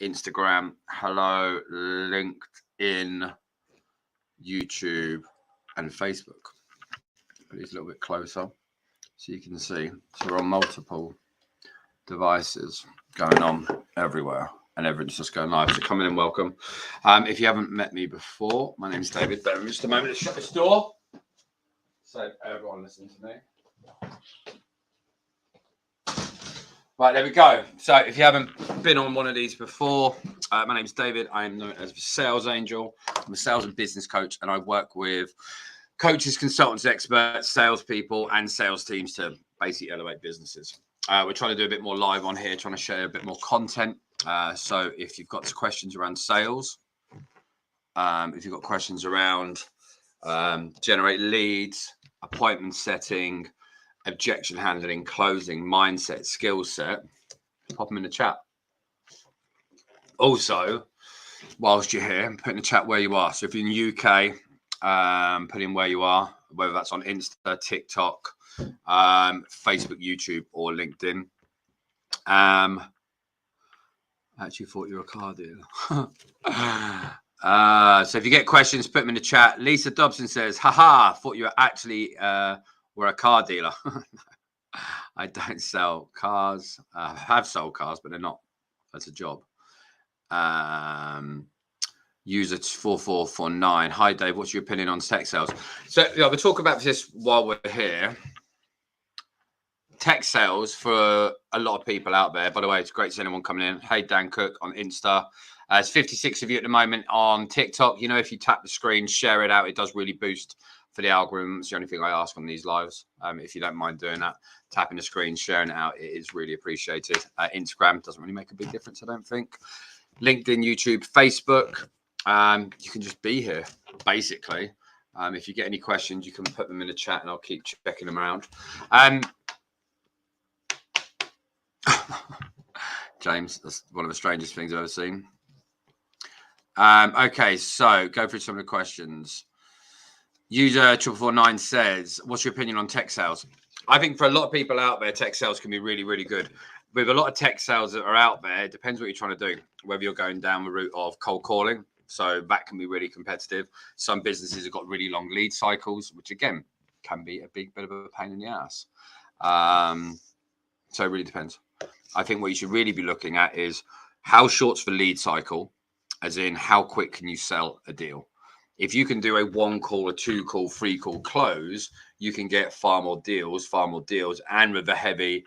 Instagram, hello, LinkedIn, YouTube, and Facebook. Put these a little bit closer so you can see. So we're on multiple devices going on everywhere, and everything's just going live. So come in and welcome. If you haven't met me before, my name's David. Bear with me just a moment to shut this door so everyone listen to me. Right, there we go. So if you haven't been on one of these before, my name's David. I am known as the Sales Angel. I'm a sales and business coach, and I work with coaches, consultants, experts, salespeople, and sales teams to basically elevate businesses. We're trying to do a bit more live on here, trying to share a bit more content. So if you've got questions around sales, if you've got questions around generate leads, appointment setting, objection handling, closing, mindset, skill set, pop them in the chat. Also, whilst you're here, put in the chat where you are. So if you're in the UK, put in where you are, whether that's on Insta, TikTok, Facebook, YouTube, or LinkedIn. Actually thought you were a car dealer. So if you get questions, put them in the chat. Lisa Dobson says, haha, thought you were actually were a car dealer. I don't sell cars. I have sold cars, but they're not. That's a job. User 4449. Hi, Dave. What's your opinion on tech sales? So we'll talk about this while we're here. Tech sales for a lot of people out there. By the way, it's great to see anyone coming in. Hey, Dan Cook on Insta. It's 56 of you at the moment on TikTok. You know, if you tap the screen, share it out, it does really boost for the algorithm. It's the only thing I ask on these lives. If you don't mind doing that, tapping the screen, sharing it out, it is really appreciated. Instagram doesn't really make a big difference, I don't think. LinkedIn, YouTube, Facebook. You can just be here, basically. If you get any questions, you can put them in the chat and I'll keep checking them around. James, that's one of the strangest things I've ever seen. Okay, so go through some of the questions. User 4449 says, what's your opinion on tech sales? I think for a lot of people out there, tech sales can be really, really good. With a lot of tech sales that are out there, it depends what you're trying to do, whether you're going down the route of cold calling. So that can be really competitive. Some businesses have got really long lead cycles, which again, can be a big bit of a pain in the ass. So it really depends. I think what you should really be looking at is how short's the lead cycle, as in how quick can you sell a deal? If you can do a 1 call, a 2 call, 3 call close, you can get far more deals, and with a heavy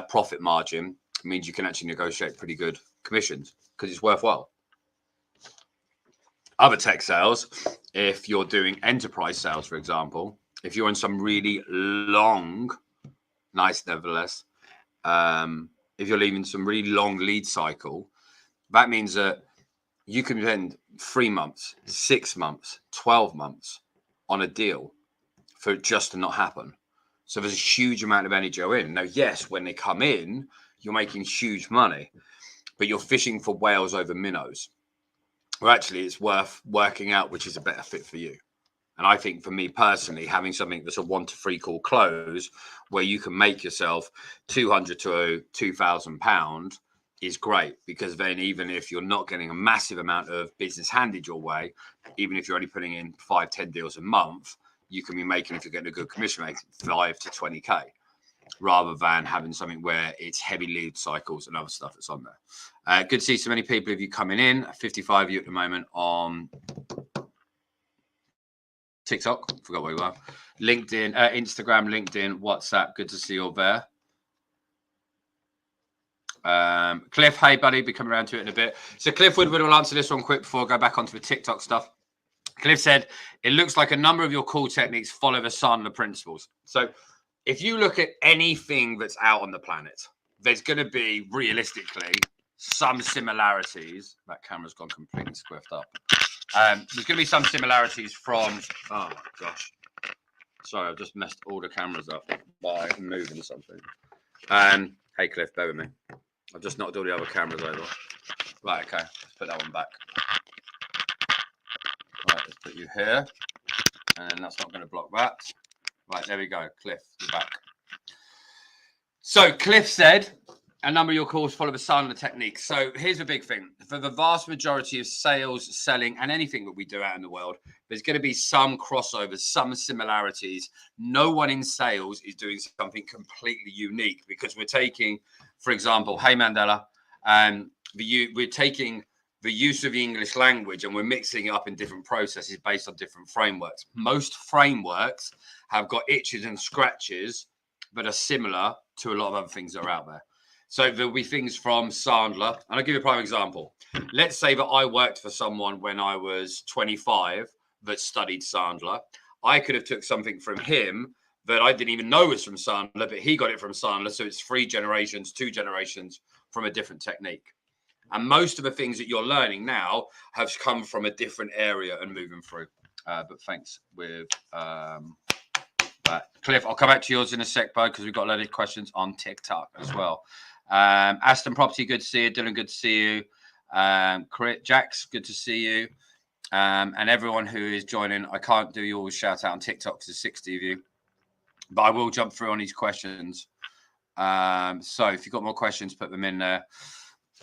profit margin, it means you can actually negotiate pretty good commissions because it's worthwhile. Other tech sales, if you're doing enterprise sales, for example, if you're in some really long, nice nevertheless, if you're leaving some really long lead cycle, that means that you can spend 3 months, 6 months, 12 months on a deal for it just to not happen. So there's a huge amount of energy go in. Now, yes, when they come in, you're making huge money, but you're fishing for whales over minnows. Well, actually, it's worth working out which is a better fit for you. And I think for me personally, having something that's a 1 to 3 call close where you can make yourself £200 to £2,000 is great, because then even if you're not getting a massive amount of business handed your way, even if you're only putting in 5-10 deals a month, you can be making, if you're getting a good commission rate, 5 to 20k, rather than having something where it's heavy lead cycles and other stuff that's on there. Good to see so many people of you coming in. 55 of you at the moment on TikTok, forgot where you are. LinkedIn, Instagram, LinkedIn, WhatsApp. Good to see you all there. Cliff, hey buddy, be coming around to it in a bit. So Cliff Woodward will answer this one quick before I go back onto the TikTok stuff. Cliff said, it looks like a number of your call techniques follow the Sandler principles. So if you look at anything that's out on the planet, there's going to be realistically some similarities. That camera's gone completely squiffed up. There's going to be some similarities from, oh my gosh. Sorry, I've just messed all the cameras up by moving something. Hey Cliff, bear with me. I've just knocked all the other cameras over. Right, okay, let's put that one back. Right, let's put you here. And then that's not going to block that. Right, there we go. Cliff, you're back. So Cliff said, a number of your calls follow the Sandler technique. So here's a big thing. For the vast majority of sales, selling, and anything that we do out in the world, there's going to be some crossovers, some similarities. No one in sales is doing something completely unique because we're taking, for example, hey Mandela, we're taking the use of the English language and we're mixing it up in different processes based on different frameworks. Most frameworks have got itches and scratches, but are similar to a lot of other things that are out there. So there'll be things from Sandler, and I'll give you a prime example. Let's say that I worked for someone when I was 25 that studied Sandler. I could have took something from him that I didn't even know was from Sandler, but he got it from Sandler. So it's 3 generations, 2 generations from a different technique. And most of the things that you're learning now have come from a different area and moving through. But thanks with that. Cliff, I'll come back to yours in a sec, bud, because we've got a lot of questions on TikTok as well. Aston Property, good to see you. Dylan, good to see you. Jax, good to see you. And everyone who is joining, I can't do you all shout out on TikTok because there's 60 of you, but I will jump through on these questions. So if you've got more questions, put them in there.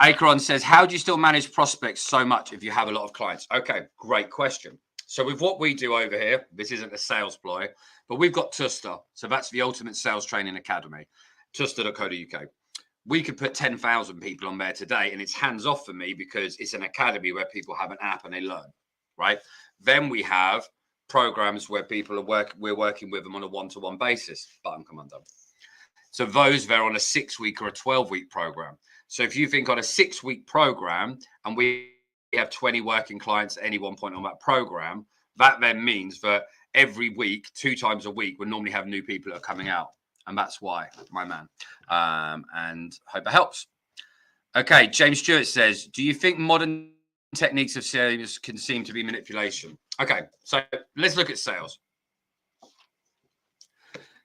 Akron says, how do you still manage prospects so much if you have a lot of clients? Okay, great question. So with what we do over here, this isn't a sales ploy, but we've got Tuster. So that's the Ultimate Sales Training Academy, tuster.co.uk. We could put 10,000 people on there today, and it's hands off for me because it's an academy where people have an app and they learn, right? Then we have programs where people are we're working with them on a one-to-one basis. Button command done. So those, they're on a 6-week or a 12-week program. So if you think on a 6-week program and we have 20 working clients at any one point on that program, that then means that every week, 2 times a week, we'll normally have new people that are coming out. And that's why, my man. And hope it helps. Okay, James Stewart says, do you think modern techniques of sales can seem to be manipulation? Okay, so let's look at sales.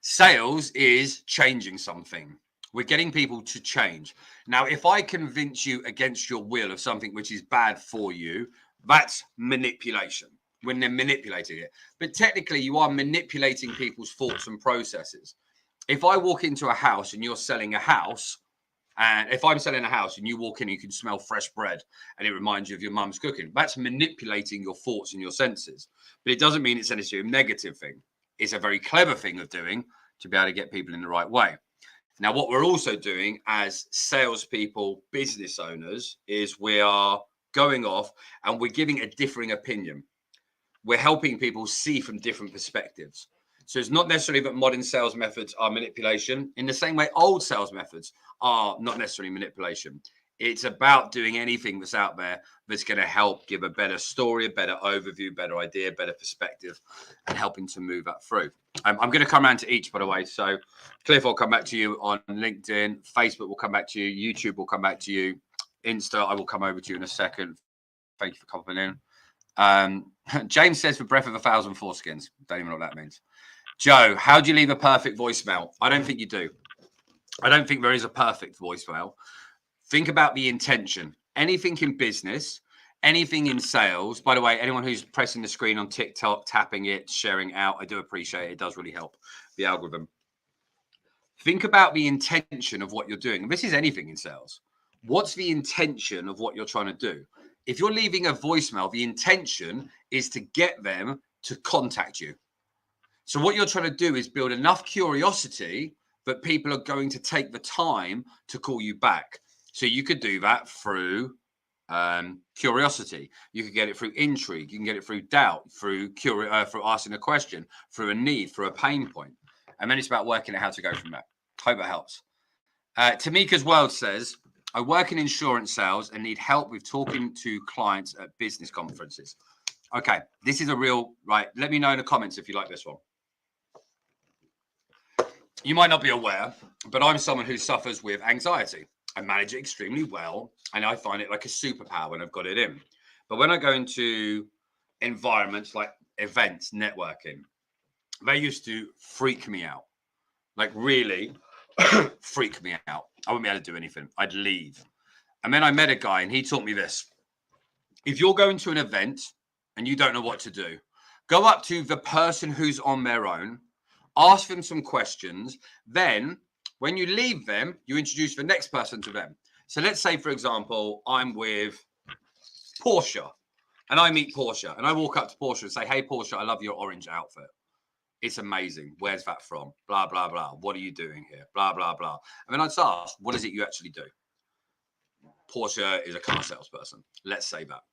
Sales is changing something. We're getting people to change. Now, if I convince you against your will of something which is bad for you, that's manipulation. When they're manipulating it. But technically, you are manipulating people's thoughts and processes. If I walk into a house and you're selling a house, and if I'm selling a house and you walk in and you can smell fresh bread and it reminds you of your mum's cooking, that's manipulating your thoughts and your senses. But it doesn't mean it's necessarily a negative thing. It's a very clever thing of doing to be able to get people in the right way. Now, what we're also doing as salespeople, business owners, is we are going off and we're giving a differing opinion. We're helping people see from different perspectives. So it's not necessarily that modern sales methods are manipulation. In the same way, old sales methods are not necessarily manipulation. It's about doing anything that's out there that's going to help give a better story, a better overview, better idea, better perspective, and helping to move that through. I'm going to come around to each, by the way. So Cliff will come back to you on LinkedIn. Facebook will come back to you. YouTube will come back to you. Insta, I will come over to you in a second. Thank you for coming in. James says, for breath of 1,000 foreskins. Don't even know what that means. Joe, how do you leave a perfect voicemail? I don't think you do. I don't think there is a perfect voicemail. Think about the intention. Anything in business, anything in sales. By the way, anyone who's pressing the screen on TikTok, tapping it, sharing out, I do appreciate it. It does really help the algorithm. Think about the intention of what you're doing. And this is anything in sales. What's the intention of what you're trying to do? If you're leaving a voicemail, the intention is to get them to contact you. So what you're trying to do is build enough curiosity that people are going to take the time to call you back. So you could do that through curiosity. You could get it through intrigue. You can get it through doubt, through asking a question, through a need, through a pain point. And then it's about working out how to go from there. Hope it helps. Tamika's World says, I work in insurance sales and need help with talking to clients at business conferences. Okay, this is a real, right. Let me know in the comments if you like this one. You might not be aware, but I'm someone who suffers with anxiety. I manage it extremely well, and I find it like a superpower when I've got it in. But when I go into environments like events, networking, they used to freak me out. Like really freak me out. I wouldn't be able to do anything. I'd leave. And then I met a guy and he taught me this. If you're going to an event and you don't know what to do, go up to the person who's on their own, ask them some questions. Then When you leave them, you introduce the next person to them. So let's say, for example, I'm with Portia and I meet Portia and I walk up to Portia and say, hey, Portia, I love your orange outfit. It's amazing. Where's that from? Blah, blah, blah. What are you doing here? Blah, blah, blah. And then I'd ask, what is it you actually do? Portia is a car salesperson. Let's say that.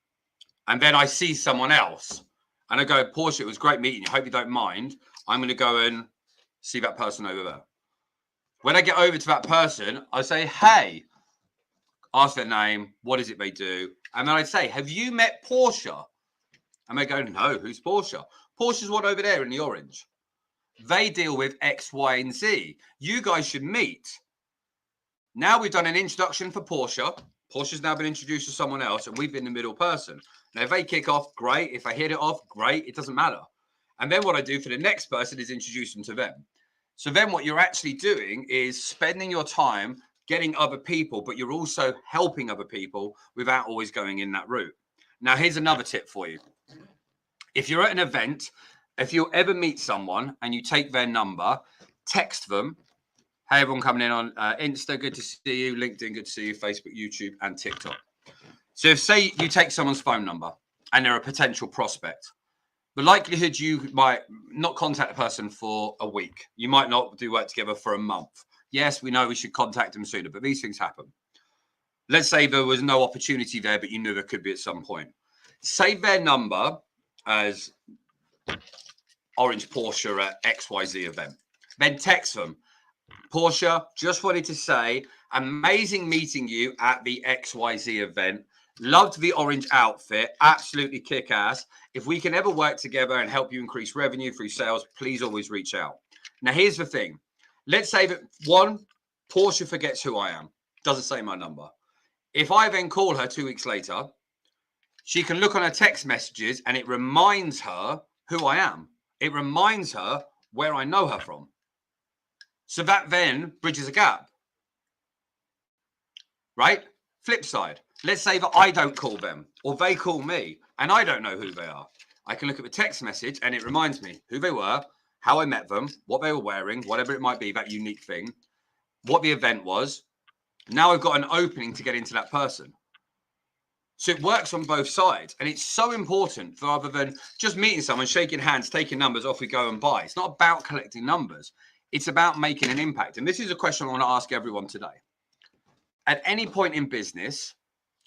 And then I see someone else and I go, Portia, it was great meeting you. Hope you don't mind. I'm going to go and see that person over there. When I get over to that person, I say, hey, ask their name. What is it they do? And then I say, have you met Portia? And they go, no, who's Portia? Portia's one over there in the orange. They deal with X, Y, and Z. You guys should meet. Now we've done an introduction for Portia. Portia's now been introduced to someone else, and we've been the middle person. Now, if they kick off, great. If I hit it off, great. It doesn't matter. And then what I do for the next person is introduce them to them. So then what you're actually doing is spending your time getting other people, but you're also helping other people without always going in that route. Now, here's another tip for you. If you're at an event, if you ever meet someone and you take their number, text them. Hey, everyone coming in on Insta, good to see you. LinkedIn, good to see you. Facebook, YouTube, and TikTok. So if, say, you take someone's phone number and they're a potential prospect, the likelihood you might not contact a person for a week. You might not do work together for a month. Yes, we know we should contact them sooner, but these things happen. Let's say there was no opportunity there, but you knew there could be at some point. Save their number as Orange Portia at XYZ event. Then text them. Portia, just wanted to say, amazing meeting you at the XYZ event. Loved the orange outfit. Absolutely kick ass. If we can ever work together and help you increase revenue through sales, please always reach out. Now, here's the thing. Let's say that one, Portia forgets who I am. Doesn't say my number. If I then call her 2 weeks later, she can look on her text messages and it reminds her who I am. It reminds her where I know her from. So that then bridges a gap. Right? Flip side. Let's say that I don't call them or they call me and I don't know who they are. I can look at the text message and it reminds me who they were, how I met them, what they were wearing, whatever it might be, that unique thing, what the event was. Now I've got an opening to get into that person. So it works on both sides. And it's so important for rather than just meeting someone, shaking hands, taking numbers, off we go and buy. It's not about collecting numbers. It's about making an impact. And this is a question I want to ask everyone today. At any point in business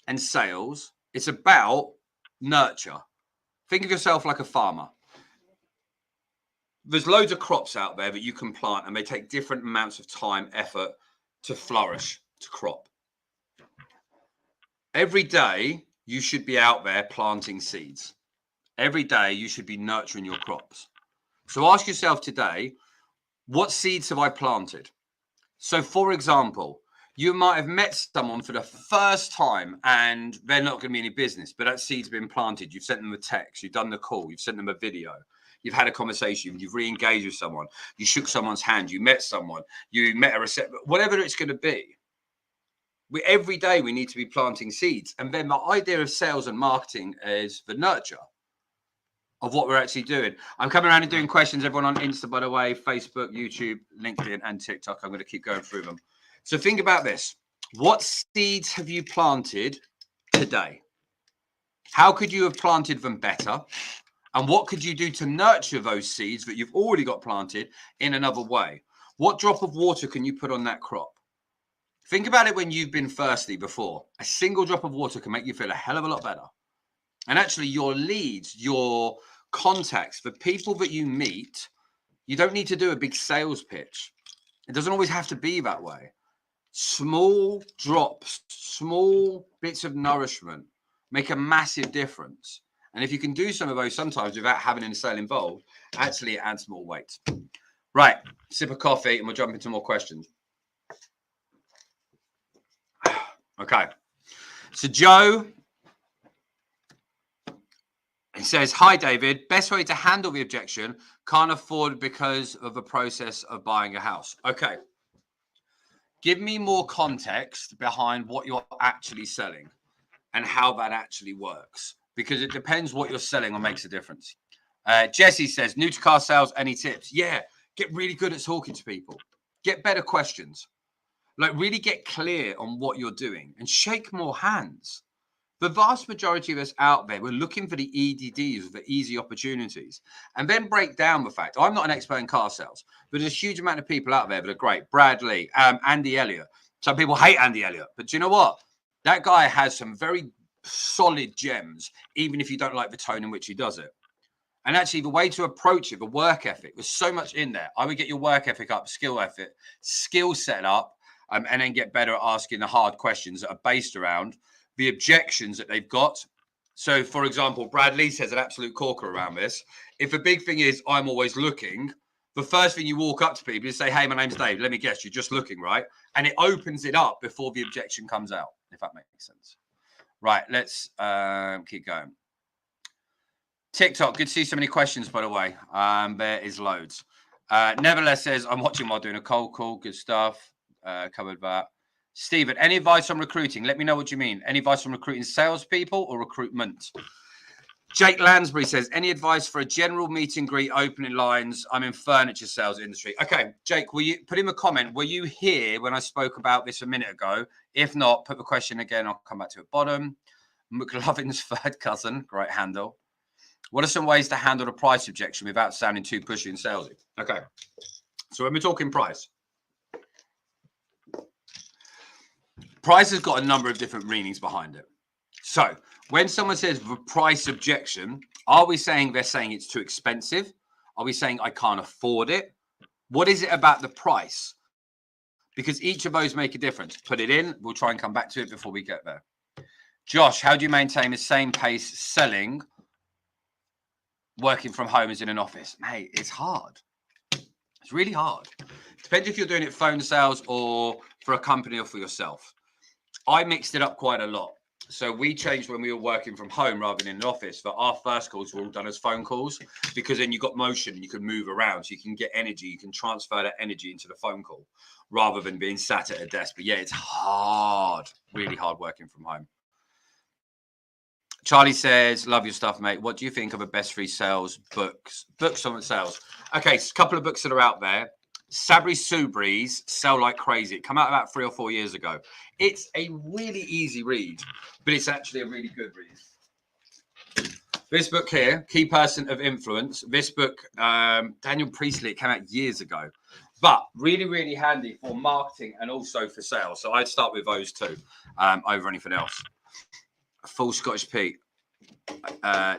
and sales, it's about nurture. Think of yourself like a farmer. There's loads of crops out there that you can plant and they take different amounts of time, effort to flourish, to crop. Every day you should be out there planting seeds. Every day you should be nurturing your crops. So ask yourself today, what seeds have I planted? So for example, you might have met someone for the first time and they're not going to be any business, but that seed's been planted. You've sent them a text, you've done the call, you've sent them a video, you've had a conversation, you've re-engaged with someone, you shook someone's hand, you met someone, you met a reception, whatever it's going to be. Every day we need to be planting seeds. And then my idea of sales and marketing is the nurture of what we're actually doing. I'm coming around and doing questions. Everyone on Insta, by the way, Facebook, YouTube, LinkedIn, and TikTok. I'm going to keep going through them. So think about this. What seeds have you planted today? How could you have planted them better? And what could you do to nurture those seeds that you've already got planted in another way? What drop of water can you put on that crop? Think about it when you've been thirsty before. A single drop of water can make you feel a hell of a lot better. And actually your leads, your contacts, the people that you meet, you don't need to do a big sales pitch. It doesn't always have to be that way. Small drops, small bits of nourishment make a massive difference. And if you can do some of those sometimes without having a sale involved, actually it adds more weight. Right, sip of coffee and we'll jump into more questions. Okay, so Joe, he says, hi, David, best way to handle the objection, can't afford because of the process of buying a house. Okay, give me more context behind what you're actually selling and how that actually works, because it depends what you're selling or makes a difference. Jesse says, new to car sales, any tips? Yeah, get really good at talking to people. Get better questions. Like, really get clear on what you're doing and shake more hands. The vast majority of us out there, we're looking for the EDDs, the easy opportunities, and then break down the fact. I'm not an expert in car sales, but there's a huge amount of people out there that are great. Bradley, Andy Elliott. Some people hate Andy Elliott, but do you know what? That guy has some very solid gems, even if you don't like the tone in which he does it. And actually, the way to approach it, the work ethic, was so much in there. I would get your work ethic up, skill set up, and then get better at asking the hard questions that are based around the objections that they've got. So, for example, Brad Lee says an absolute corker around this. If the big thing is, I'm always looking, the first thing you walk up to people is say, hey, my name's Dave. Let me guess, you're just looking, right? And it opens it up before the objection comes out, if that makes sense. Right, let's keep going. TikTok, good to see so many questions, by the way. There is loads. Nevertheless says, I'm watching while doing a cold call. Good stuff. Covered that. Stephen, any advice on recruiting? Let me know what you mean. Any advice on recruiting salespeople or recruitment? Jake Lansbury says, any advice for a general meet and greet opening lines? I'm in furniture sales industry. Okay, Jake, will you put in a comment? Were you here when I spoke about this a minute ago? If not, put the question again. I'll come back to it. Bottom. McLovin's third cousin. Great handle. What are some ways to handle the price objection without sounding too pushy and salesy? Okay, so when we're talking price has got a number of different meanings behind it. So when someone says the price objection, are we saying they're saying it's too expensive? Are we saying I can't afford it? What is it about the price? Because each of those make a difference. Put it in. We'll try and come back to it before we get there. Josh, how do you maintain the same pace selling working from home as in an office? Mate, it's hard. It's really hard. Depends if you're doing it phone sales or for a company or for yourself. I mixed it up quite a lot. So we changed when we were working from home rather than in an office. But our first calls were all done as phone calls because then you got motion, you can move around, so you can get energy, you can transfer that energy into the phone call rather than being sat at a desk. But yeah, it's hard, really hard working from home. Charlie says, love your stuff, mate. What do you think of a best free sales books on sales? Okay, so a couple of books that are out there. Sabri Subri's Sell Like Crazy. It came out about 3 or 4 years ago. It's a really easy read, but it's actually a really good read. This book here, Key Person of Influence. This book, Daniel Priestley, it came out years ago, but really, really handy for marketing and also for sales. So I'd start with those two over anything else. Full Scottish Pete,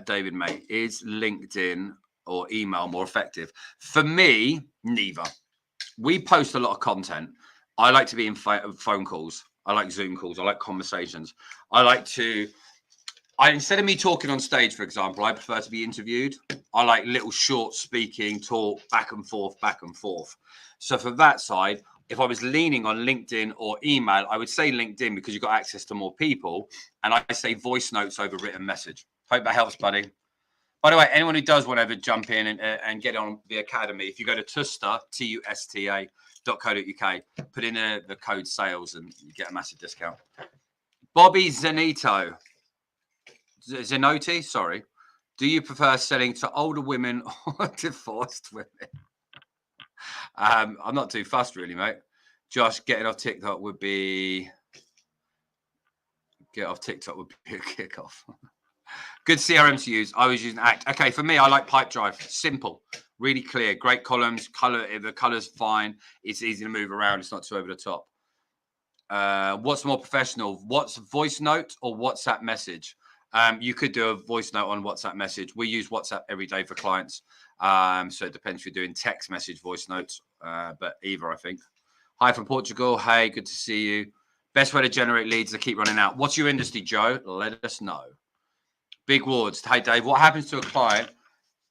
David, mate, is LinkedIn or email more effective? For me, neither. We post a lot of content. I like to be in phone calls. I like Zoom calls. I like conversations. Instead of me talking on stage, for example, I prefer to be interviewed. I like little short speaking, talk, back and forth. So for that side, if I was leaning on LinkedIn or email, I would say LinkedIn because you've got access to more people. And I say voice notes over written message. Hope that helps, buddy. By the way, anyone who does want to jump in and get on the academy, if you go to Tusta, tusta.co.uk, put in the code sales and you get a massive discount. Bobby Zenoti, sorry. Do you prefer selling to older women or divorced women? I'm not too fussed, really, mate. Josh, getting off TikTok would be a kickoff. Good CRM to use. I was using Act. Okay, for me, I like Pipedrive. Simple, really clear, great columns. The color's fine. It's easy to move around. It's not too over the top. What's more professional? What's voice note or WhatsApp message? You could do a voice note on WhatsApp message. We use WhatsApp every day for clients. So it depends if you're doing text message, voice notes, but either, I think. Hi from Portugal. Hey, good to see you. Best way to generate leads to keep running out. What's your industry, Joe? Let us know. Big Wards. Hey, Dave, what happens to a client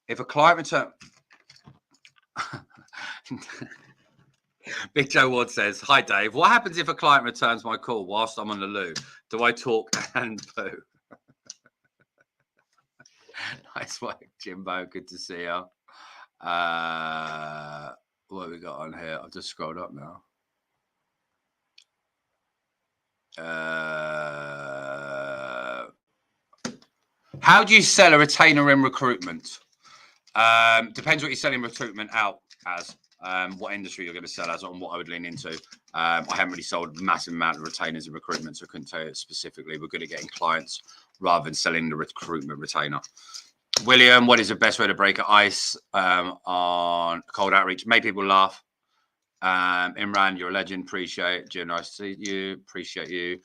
if a client return? Big Joe Ward says, hi, Dave. What happens if a client returns my call whilst I'm on the loo? Do I talk and poo? Nice work, Jimbo. Good to see you. What have we got on here? I've just scrolled up now. How do you sell a retainer in recruitment? Depends what you're selling recruitment out as. what industry you're going to sell as and what I would lean into. I haven't really sold a massive amount of retainers in recruitment, so I couldn't tell you specifically. We're good at getting clients rather than selling the recruitment retainer. William, what is the best way to break ice on cold outreach? Make people laugh. Imran, you're a legend. Appreciate you. Nice to see you. Appreciate you.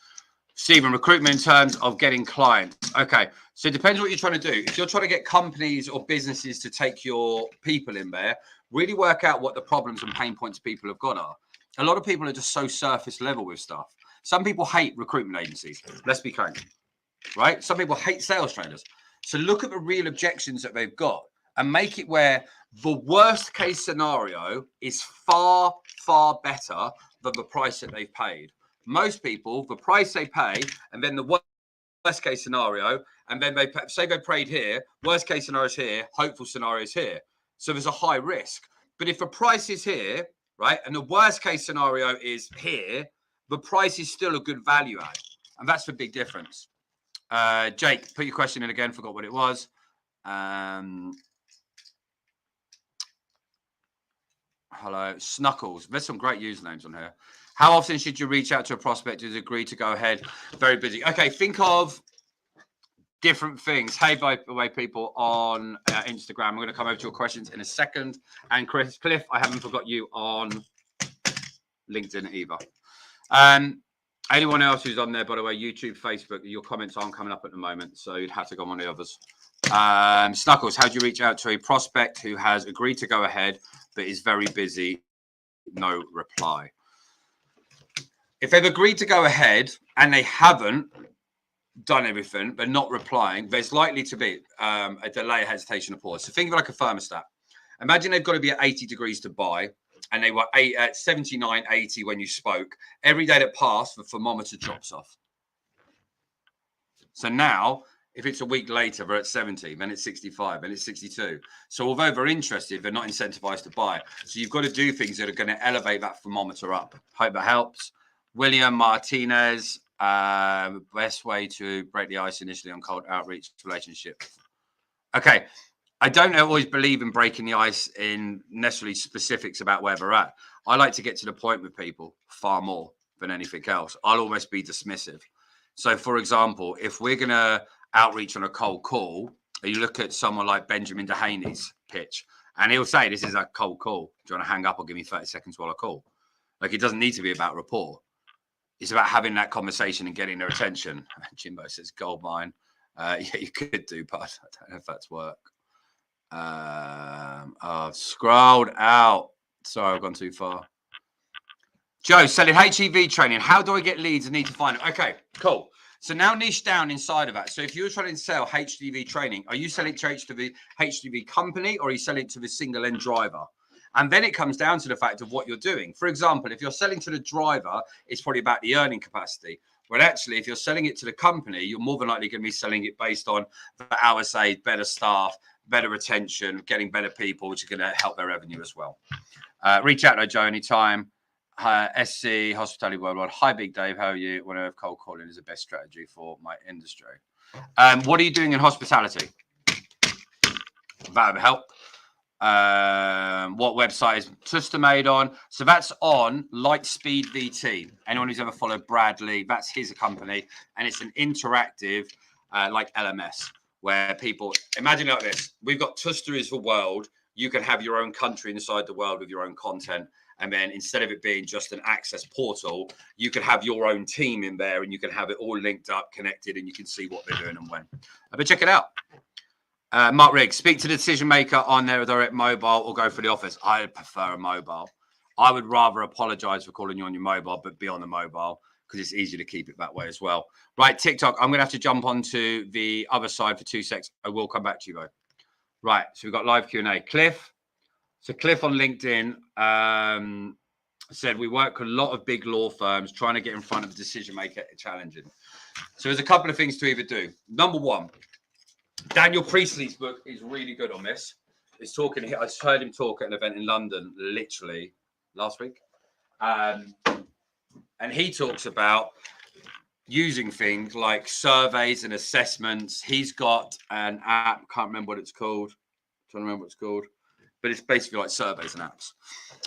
Stephen, recruitment in terms of getting clients. Okay, so it depends what you're trying to do. If you're trying to get companies or businesses to take your people in there, really work out what the problems and pain points people have got are. A lot of people are just so surface level with stuff. Some people hate recruitment agencies. Let's be frank, right? Some people hate sales trainers. So look at the real objections that they've got and make it where the worst case scenario is far, far better than the price that they've paid. Most people, the price they pay, and then the worst case scenario, and then they say they prayed here, worst case scenario is here, hopeful scenario is here. So there's a high risk. But if the price is here, right, and the worst case scenario is here, the price is still a good value add. And that's the big difference. Jake, put your question in again, forgot what it was. Hello, Snuckles. There's some great usernames on here. How often should you reach out to a prospect who's agreed to go ahead? Very busy. Okay, think of different things. Hey, by the way, people on Instagram, I'm going to come over to your questions in a second. And Cliff, I haven't forgot you on LinkedIn either. Anyone else who's on there, by the way, YouTube, Facebook, your comments aren't coming up at the moment, so you'd have to go on the others. Snuckles, how do you reach out to a prospect who has agreed to go ahead but is very busy? No reply. If they've agreed to go ahead and they haven't done everything but not replying, there's likely to be a delay, a hesitation, a pause. So think of it like a thermostat. Imagine they've got to be at 80 degrees to buy, and they were at 79, 80 when you spoke. Every day that passed, the thermometer drops off. So now, if it's a week later, they're at 70, then it's 65, then it's 62. So although they're interested, they're not incentivized to buy. So you've got to do things that are going to elevate that thermometer up. Hope that helps. William Martinez, best way to break the ice initially on cold outreach relationship. Okay. I don't always believe in breaking the ice in necessarily specifics about where they're at. I like to get to the point with people far more than anything else. I'll almost be dismissive. So, for example, if we're going to outreach on a cold call, you look at someone like Benjamin Dehaney's pitch, and he'll say, this is a cold call. Do you want to hang up or give me 30 seconds while I call? Like, it doesn't need to be about rapport. It's about having that conversation and getting their attention. Jimbo says goldmine. Yeah, you could do, but I don't know if that's work. I've scrolled out. Sorry, I've gone too far. Joe, selling HGV training. How do I get leads and need to find them? Okay, cool. So now niche down inside of that. So if you're trying to sell HGV training, are you selling to HGV company or are you selling to the single end driver? And then it comes down to the fact of what you're doing. For example, if you're selling to the driver, it's probably about the earning capacity. Well, actually, if you're selling it to the company, you're more than likely going to be selling it based on the hours saved, better staff, better retention, getting better people, which are going to help their revenue as well. Reach out to Joe anytime. SC, Hospitality Worldwide. Hi, Big Dave. How are you? Whenever have cold calling is the best strategy for my industry. What are you doing in hospitality? That would help. What website is Tuster made on? So that's on Lightspeed VT. Anyone who's ever followed Bradley, that's his company. And it's an interactive, like LMS, where people, imagine like this. We've got Tuster is the world. You can have your own country inside the world with your own content. And then instead of it being just an access portal, you can have your own team in there and you can have it all linked up, connected, and you can see what they're doing and when. But check it out. Mark Riggs, speak to the decision maker on their direct mobile or go for the office. I prefer a mobile. I would rather apologize for calling you on your mobile, but be on the mobile because it's easier to keep it that way as well. Right, TikTok, I'm going to have to jump onto the other side for 2 seconds. I will come back to you, though. Right, so we've got live Q&A. Cliff. So Cliff on LinkedIn said, we work with a lot of big law firms trying to get in front of the decision maker, challenging. So there's a couple of things to either do. Number one, Daniel Priestley's book is really good on this. He's talking here. I just heard him talk at an event in London literally last week. And he talks about using things like surveys and assessments. He's got an app, can't remember what it's called. Trying to remember what it's called. but it's basically like surveys and apps.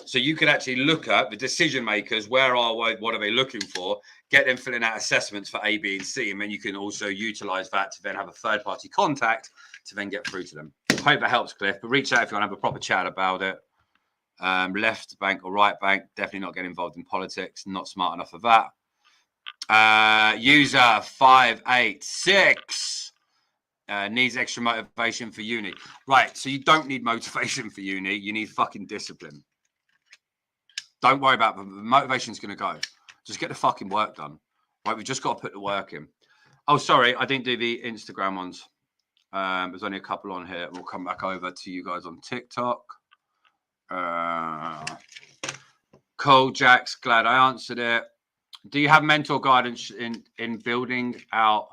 So you can actually look at the decision makers, what are they looking for, get them filling out assessments for A, B, and C, and then you can also utilize that to then have a third-party contact to then get through to them. Hope that helps, Cliff, but reach out if you want to have a proper chat about it. Left bank or right bank, definitely not get involved in politics, not smart enough for that. User 586 needs extra motivation for uni. Right, so you don't need motivation for uni, you need fucking discipline. Don't worry about the motivation's going to go. Just get the fucking work done. Right, we've just got to put the work in. Oh, sorry, I didn't do the Instagram ones. There's only a couple on here. We'll come back over to you guys on TikTok. Cool, Jax, glad I answered it. Do you have mentor guidance in building out?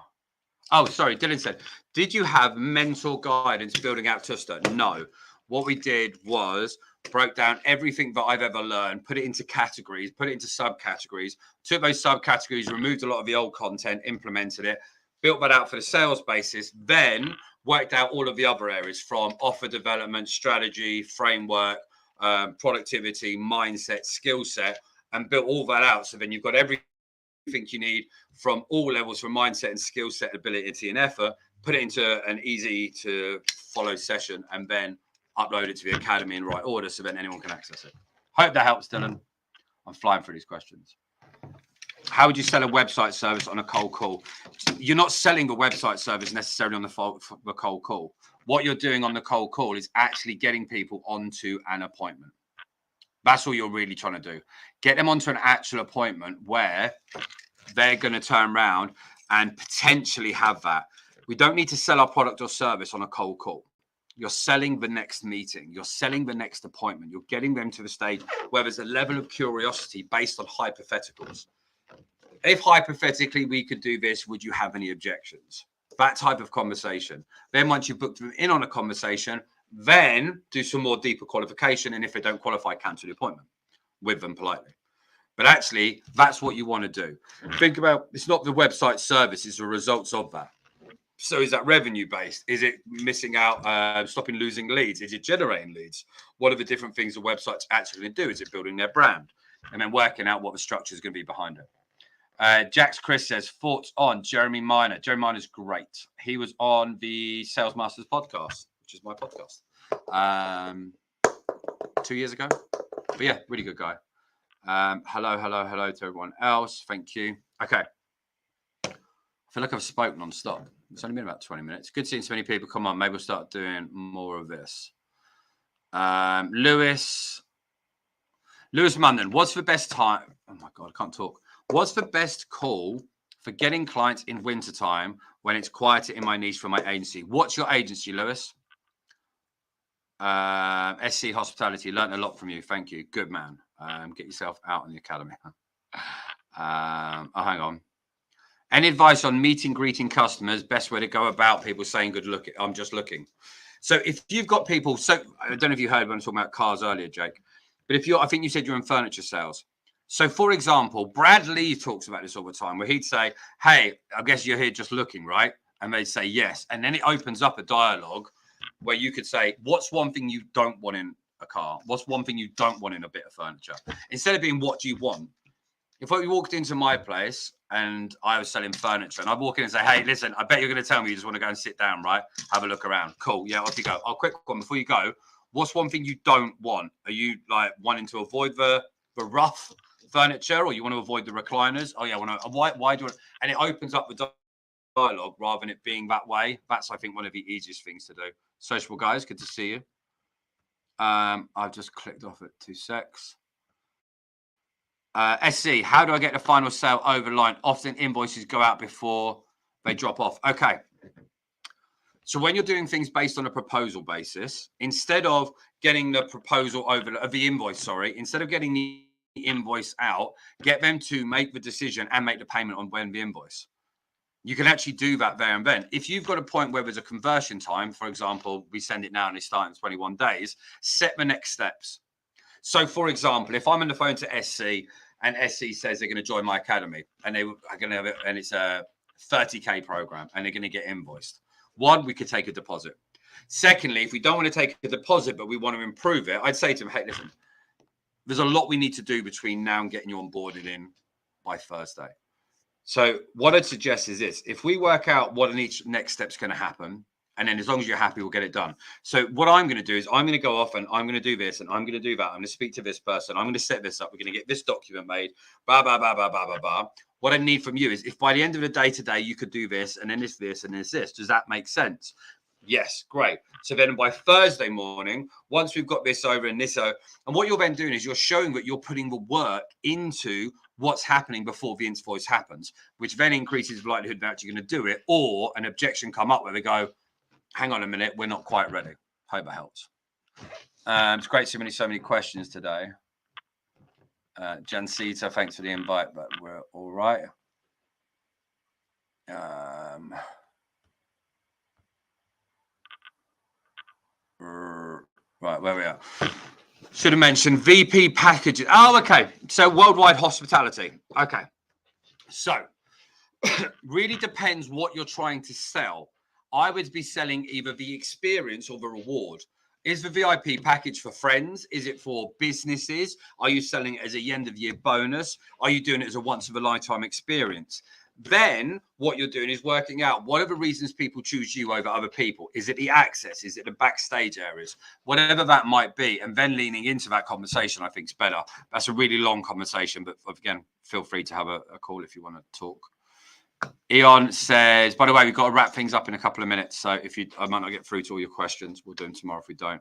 Oh, sorry, Dylan said, did you have mentor guidance building out Tuster? No. What we did was broke down everything that I've ever learned, put it into categories, put it into subcategories, took those subcategories, removed a lot of the old content, implemented it, built that out for the sales basis, then worked out all of the other areas from offer development, strategy, framework, productivity, mindset, skill set, and built all that out. So then you've got everything you need from all levels, from mindset and skill set, ability and effort, put it into an easy to follow session, and then upload it to the academy in right order so then anyone can access it. Hope that helps, Dylan. I'm flying through these questions. How would you sell a website service on a cold call? You're not selling the website service necessarily on the cold call. What you're doing on the cold call is actually getting people onto an appointment. That's all you're really trying to do. Get them onto an actual appointment where they're going to turn around and potentially have that. We don't need to sell our product or service on a cold call. You're selling the next meeting. You're selling the next appointment. You're getting them to the stage where there's a level of curiosity based on hypotheticals. If hypothetically we could do this, would you have any objections? That type of conversation. Then once you've booked them in on a conversation, then do some more deeper qualification. And if they don't qualify, cancel the appointment with them politely. But actually, that's what you want to do. Think about, it's not the website service, it's the results of that. So is that revenue based? Is it missing out, stopping losing leads? Is it generating leads? What are the different things the website's actually going to do? Is it building their brand? And then working out what the structure is going to be behind it. Jax Chris says, thoughts on Jeremy Miner. Jeremy Miner's great. He was on the Sales Masters podcast, which is my podcast, 2 years ago. But yeah, really good guy. Hello to everyone else. Thank you. Okay. I feel like I've spoken non-stop. It's only been about 20 minutes. Good seeing so many people. Come on, maybe we'll start doing more of this. Lewis Munden, what's the best time? Oh my God, I can't talk. What's the best call for getting clients in wintertime when it's quieter in my niche for my agency? What's your agency, Lewis? SC Hospitality, learned a lot from you. Thank you. Good man. Get yourself out in the academy. Oh, hang on. Any advice on meeting, greeting customers? Best way to go about people saying, good look, I'm just looking. So if you've got people, so I don't know if you heard when I was talking about cars earlier, Jake, but if I think you said you're in furniture sales. So for example, Brad Lee talks about this all the time where he'd say, hey, I guess you're here just looking, right? And they'd say, yes. And then it opens up a dialogue where you could say, what's one thing you don't want in a car? What's one thing you don't want in a bit of furniture? Instead of being, what do you want? If I walked into my place and I was selling furniture and I'd walk in and say, hey, listen, I bet you're going to tell me you just want to go and sit down, right? Have a look around. Cool. Yeah, off you go. Oh, quick one before you go. What's one thing you don't want? Are you like wanting to avoid the rough furniture, or you want to avoid the recliners? Oh yeah, why do you want? And it opens up the dialogue rather than it being that way. That's, I think, one of the easiest things to do. Sociable guys, good to see you. I've just clicked off at 2 secs. SC, how do I get the final sale over the line? Often invoices go out before they drop off. Okay. So when you're doing things based on a proposal basis, instead of getting the proposal over the invoice, instead of getting the invoice out, get them to make the decision and make the payment on when the invoice. You can actually do that there and then. If you've got a point where there's a conversion time, for example, we send it now and they start in 21 days, set the next steps. So, for example, if I'm on the phone to SC and SC says they're going to join my academy and they are going to have it, and it's a 30K program and they're going to get invoiced. One, we could take a deposit. Secondly, if we don't want to take a deposit, but we want to improve it, I'd say to them, hey, listen, there's a lot we need to do between now and getting you onboarded in by Thursday. So what I'd suggest is this: if we work out what each next step's going to happen, and then as long as you're happy, we'll get it done. So what I'm going to do is I'm going to go off and I'm going to do this and I'm going to do that. I'm going to speak to this person. I'm going to set this up. We're going to get this document made. Blah, blah, blah, blah, blah, blah, blah. What I need from you is if by the end of the day today, you could do this and then this and this. Does that make sense? Yes, great. So then by Thursday morning, once we've got this over and this over, and what you're then doing is you're showing that you're putting the work into what's happening before the invoice happens, which then increases the likelihood they're actually going to do it, or an objection come up where they go, hang on a minute, we're not quite ready. Hope that helps. It's great to see so many questions today. Jancita, thanks for the invite, but we're all right. Right, where we are. Should have mentioned VP packages. Oh, okay. So worldwide hospitality. Okay. So really depends what you're trying to sell. I would be selling either the experience or the reward. Is the VIP package for friends? Is it for businesses? Are you selling it as a end of year bonus? Are you doing it as a once of a lifetime experience? Then what you're doing is working out what are the reasons people choose you over other people. Is it the access? Is it the backstage areas? Whatever that might be. And then leaning into that conversation, I think is better. That's a really long conversation, but again, feel free to have a call if you want to talk. Eon says, by the way, we've got to wrap things up in a couple of minutes. So I might not get through to all your questions. We'll do them tomorrow if we don't.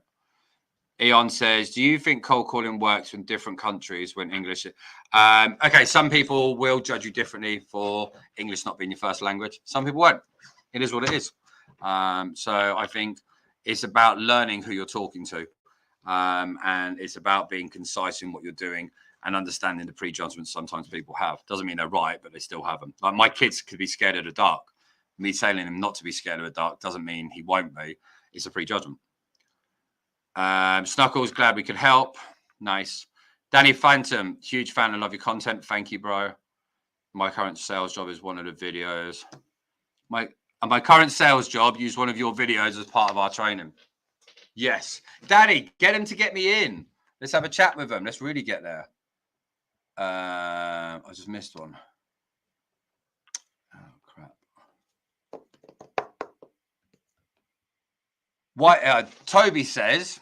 Eon says, do you think cold calling works in different countries when English? Okay, some people will judge you differently for English not being your first language. Some people won't. It is what it is. So I think it's about learning who you're talking to. And it's about being concise in what you're doing and understanding the prejudgments sometimes people have. Doesn't mean they're right, but they still have them. Like my kids could be scared of the dark. Me telling him not to be scared of the dark doesn't mean he won't be. It's a prejudgment. Snuckles, glad we could help. Nice. Danny Phantom, huge fan. I love your content. Thank you, bro. My current sales job is one of the videos. My current sales job used one of your videos as part of our training. Yes. Danny, get him to get me in. Let's have a chat with him. Let's really get there. I just missed one. Oh, crap. Why? Toby says,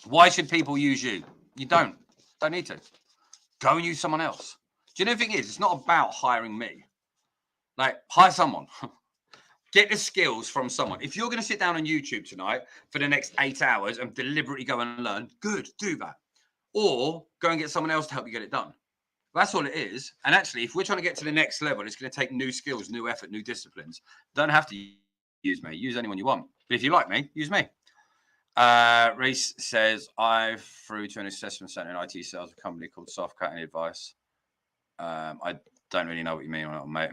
why should people use you? You don't need to. Go and use someone else. Do you know the thing is, it's not about hiring me. Like, hire someone. Get the skills from someone. If you're going to sit down on YouTube tonight for the next 8 hours and deliberately go and learn, good, do that. Or go and get someone else to help you get it done. That's all it is. And actually, if we're trying to get to the next level, it's going to take new skills, new effort, new disciplines. Don't have to use me. Use anyone you want. But if you like me, use me. Reese says, I've through to an assessment center in IT sales, a company called Soft Cutting Advice. I don't really know what you mean on that, mate.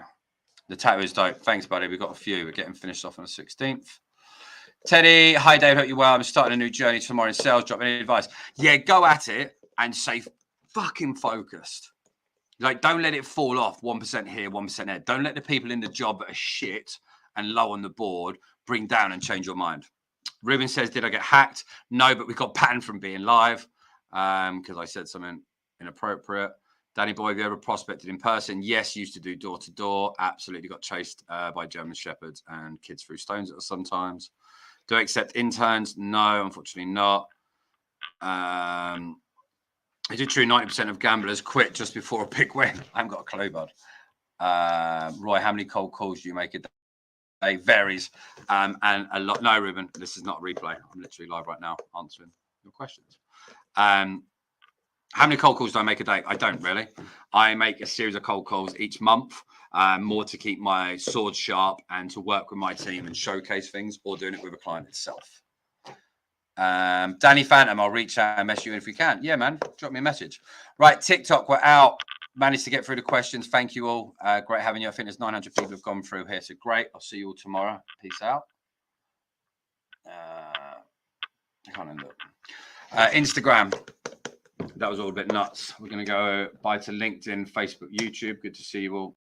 The tattoo is dope. Thanks, buddy. We've got a few. We're getting finished off on the 16th. Teddy, hi, Dave. Hope you're well. I'm starting a new journey tomorrow in sales. Drop any advice. Yeah, go at it and stay fucking focused. Like, don't let it fall off 1% here, 1% there. Don't let the people in the job that are shit and low on the board bring down and change your mind. Ruben says, did I get hacked? No, but we got banned from being live because I said something inappropriate. Danny Boy, have you ever prospected in person? Yes, used to do door-to-door. Absolutely got chased by German Shepherds and kids through stones sometimes. Do I accept interns? No, unfortunately not. Is it true 90% of gamblers quit just before a big win? I haven't got a clue, bud. Roy, how many cold calls do you make a day? It varies. And a lot. No, Ruben, this is not a replay. I'm literally live right now answering your questions. How many cold calls do I make a day? I don't really. I make a series of cold calls each month, more to keep my sword sharp and to work with my team and showcase things, or doing it with a client itself. Danny Phantom, I'll reach out and message you if we can. Yeah, man, drop me a message. Right, TikTok, we're out. Managed to get through the questions. Thank you all. Great having you. I think there's 900 people have gone through here, so great. I'll see you all tomorrow. Peace out. I can't end it. Instagram. That was all a bit nuts. We're going to go by to LinkedIn, Facebook, YouTube. Good to see you all.